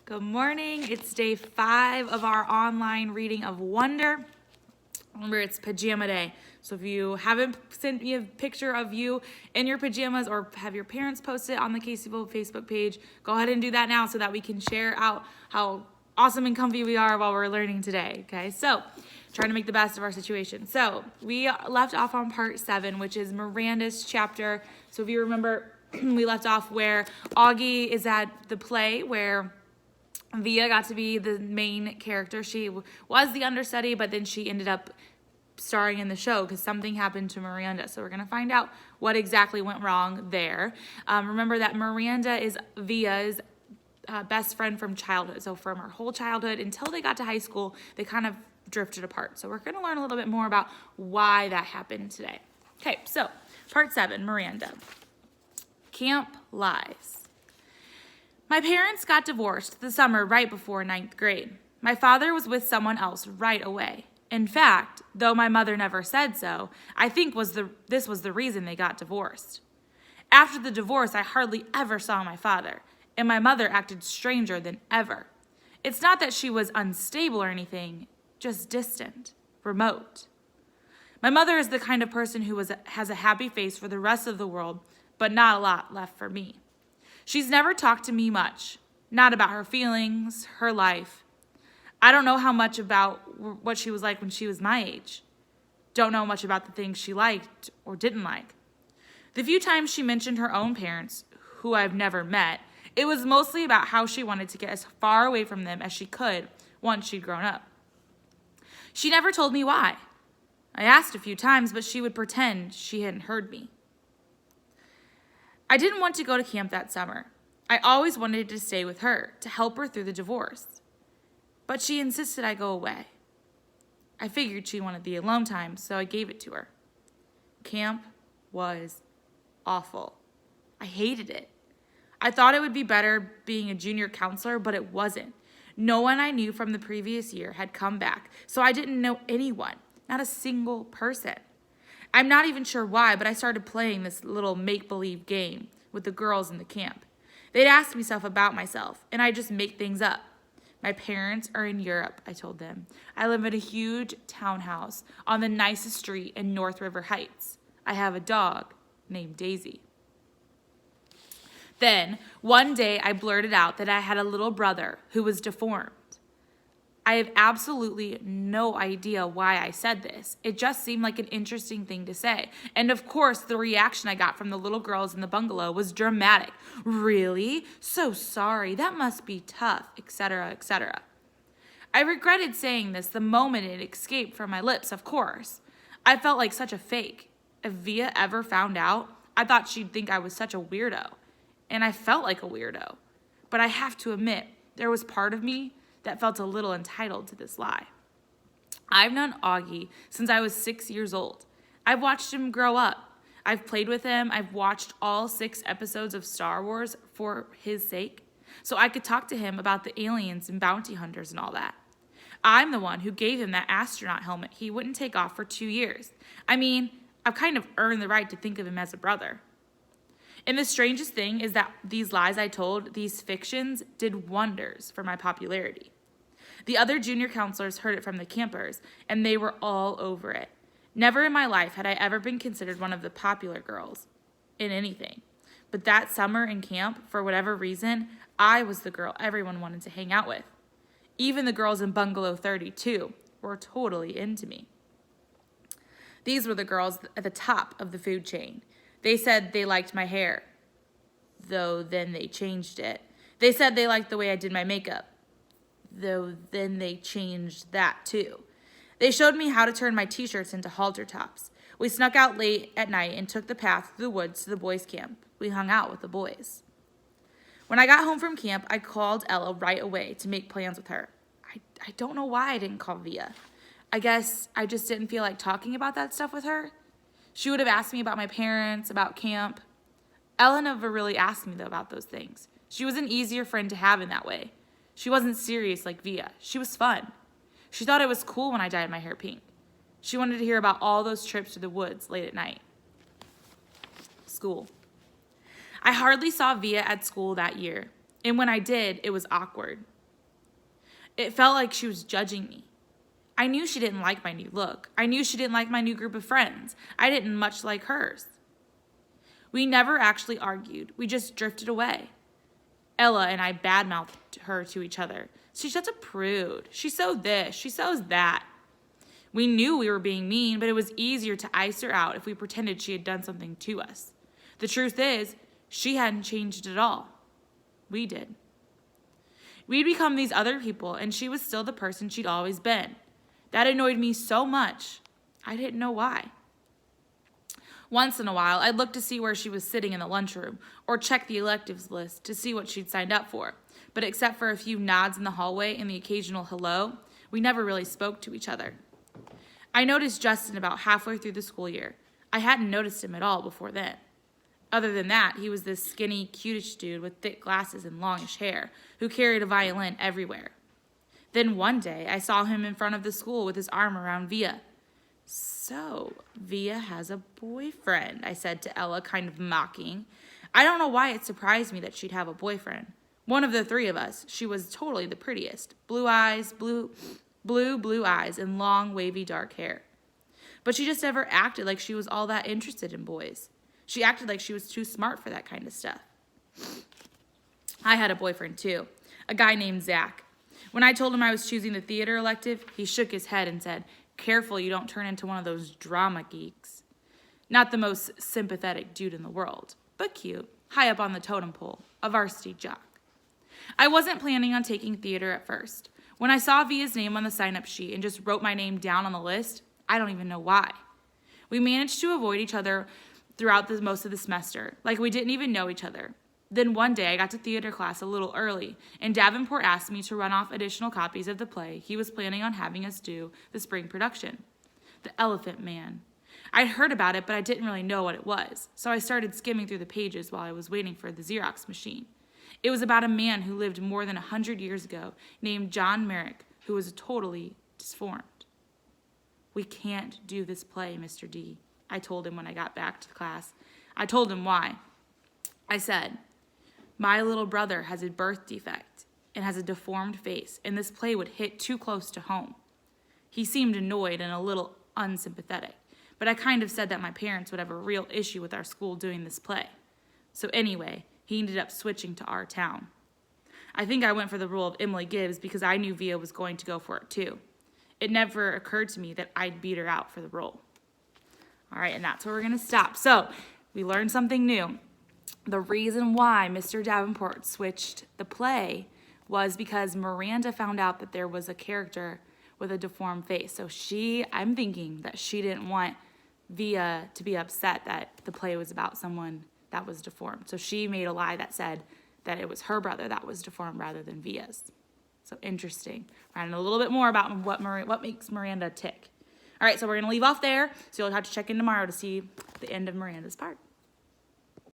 Good morning. It's day 5 of our online reading of Wonder. Remember, it's pajama day. So if you haven't sent me a picture of you in your pajamas or have your parents post it on the Caseyville Facebook page, go ahead and do that now so that we can share out how awesome and comfy we are while we're learning today. Okay, so trying to make the best of our situation. So we left off on part 7, which is Miranda's chapter. So if you remember, we left off where Augie is at the play where Via got to be the main character. She was the understudy, but then she ended up starring in the show because something happened to Miranda. So we're going to find out what exactly went wrong there. Remember that Miranda is Via's best friend from childhood. So from her whole childhood until they got to high school, they kind of drifted apart. So we're going to learn a little bit more about why that happened today. Okay, so part 7, Miranda. Camp Lies. My parents got divorced the summer right before 9th grade. My father was with someone else right away. In fact, though my mother never said so, I think this was the reason they got divorced. After the divorce, I hardly ever saw my father, and my mother acted stranger than ever. It's not that she was unstable or anything, just distant, remote. My mother is the kind of person who has a happy face for the rest of the world, but not a lot left for me. She's never talked to me much, not about her feelings, her life. I don't know how much about what she was like when she was my age. Don't know much about the things she liked or didn't like. The few times she mentioned her own parents, who I've never met, it was mostly about how she wanted to get as far away from them as she could once she'd grown up. She never told me why. I asked a few times, but she would pretend she hadn't heard me. I didn't want to go to camp that summer. I always wanted to stay with her, to help her through the divorce. But she insisted I go away. I figured she wanted the alone time, so I gave it to her. Camp was awful. I hated it. I thought it would be better being a junior counselor, but it wasn't. No one I knew from the previous year had come back, so I didn't know anyone, not a single person. I'm not even sure why, but I started playing this little make-believe game with the girls in the camp. They'd ask me stuff about myself, and I'd just make things up. My parents are in Europe, I told them. I live in a huge townhouse on the nicest street in North River Heights. I have a dog named Daisy. Then, one day, I blurted out that I had a little brother who was deformed. I have absolutely no idea why I said this. It just seemed like an interesting thing to say. And of course, the reaction I got from the little girls in the bungalow was dramatic. Really? So sorry. That must be tough, etc., etc. I regretted saying this the moment it escaped from my lips, of course. I felt like such a fake. If Via ever found out, I thought she'd think I was such a weirdo. And I felt like a weirdo. But I have to admit, there was part of me that felt a little entitled to this lie. I've known Augie since I was 6 years old. I've watched him grow up. I've played with him. I've watched all 6 episodes of Star Wars for his sake, so I could talk to him about the aliens and bounty hunters and all that. I'm the one who gave him that astronaut helmet he wouldn't take off for 2 years. I mean, I've kind of earned the right to think of him as a brother. And the strangest thing is that these lies I told, these fictions, did wonders for my popularity. The other junior counselors heard it from the campers, and they were all over it. Never in my life had I ever been considered one of the popular girls in anything. But that summer in camp, for whatever reason, I was the girl everyone wanted to hang out with. Even the girls in Bungalow 32 were totally into me. These were the girls at the top of the food chain. They said they liked my hair, though then they changed it. They said they liked the way I did my makeup, though then they changed that too. They showed me how to turn my t-shirts into halter tops. We snuck out late at night and took the path through the woods to the boys' camp. We hung out with the boys. When I got home from camp, I called Ella right away to make plans with her. I don't know why I didn't call Via. I guess I just didn't feel like talking about that stuff with her. She would have asked me about my parents, about camp. Ella never really asked me, though, about those things. She was an easier friend to have in that way. She wasn't serious like Via. She was fun. She thought it was cool when I dyed my hair pink. She wanted to hear about all those trips to the woods late at night. School. I hardly saw Via at school that year, and when I did, it was awkward. It felt like she was judging me. I knew she didn't like my new look. I knew she didn't like my new group of friends. I didn't much like hers. We never actually argued. We just drifted away. Ella and I badmouthed her to each other. She's such a prude. She's so this. She so's that. We knew we were being mean, but it was easier to ice her out if we pretended she had done something to us. The truth is, she hadn't changed at all. We did. We'd become these other people, and she was still the person she'd always been. That annoyed me so much, I didn't know why. Once in a while, I'd look to see where she was sitting in the lunchroom, or check the electives list to see what she'd signed up for. But except for a few nods in the hallway and the occasional hello, we never really spoke to each other. I noticed Justin about halfway through the school year. I hadn't noticed him at all before then. Other than that, he was this skinny, cutish dude with thick glasses and longish hair who carried a violin everywhere. Then one day, I saw him in front of the school with his arm around Via. So, Via has a boyfriend, I said to Ella, kind of mocking. I don't know why it surprised me that she'd have a boyfriend. One of the three of us, she was totally the prettiest. Blue eyes, blue eyes, and long, wavy, dark hair. But she just never acted like she was all that interested in boys. She acted like she was too smart for that kind of stuff. I had a boyfriend, too, a guy named Zach. When I told him I was choosing the theater elective, he shook his head and said, "Careful you don't turn into one of those drama geeks." Not the most sympathetic dude in the world, but cute, high up on the totem pole, a varsity jock. I wasn't planning on taking theater at first. When I saw Via's name on the sign-up sheet and just wrote my name down on the list, I don't even know why. We managed to avoid each other throughout most of the semester, like we didn't even know each other. Then one day I got to theater class a little early, and Davenport asked me to run off additional copies of the play he was planning on having us do the spring production, The Elephant Man. I'd heard about it, but I didn't really know what it was, so I started skimming through the pages while I was waiting for the Xerox machine. It was about a man who lived more than 100 years ago, named John Merrick, who was totally disformed. "We can't do this play, Mr. D," I told him when I got back to class. I told him why. I said, "My little brother has a birth defect and has a deformed face, and this play would hit too close to home." He seemed annoyed and a little unsympathetic, but I kind of said that my parents would have a real issue with our school doing this play. So anyway, he ended up switching to our town. I think I went for the role of Emily Gibbs because I knew Via was going to go for it too. It never occurred to me that I'd beat her out for the role. All right, and that's where we're going to stop. So we learned something new. The reason why Mr. Davenport switched the play was because Miranda found out that there was a character with a deformed face. So I'm thinking that she didn't want Via to be upset that the play was about someone that was deformed. So she made a lie that said that it was her brother that was deformed rather than Via's. So interesting. Learning a little bit more about what makes Miranda tick. All right, so we're going to leave off there. So you'll have to check in tomorrow to see the end of Miranda's part.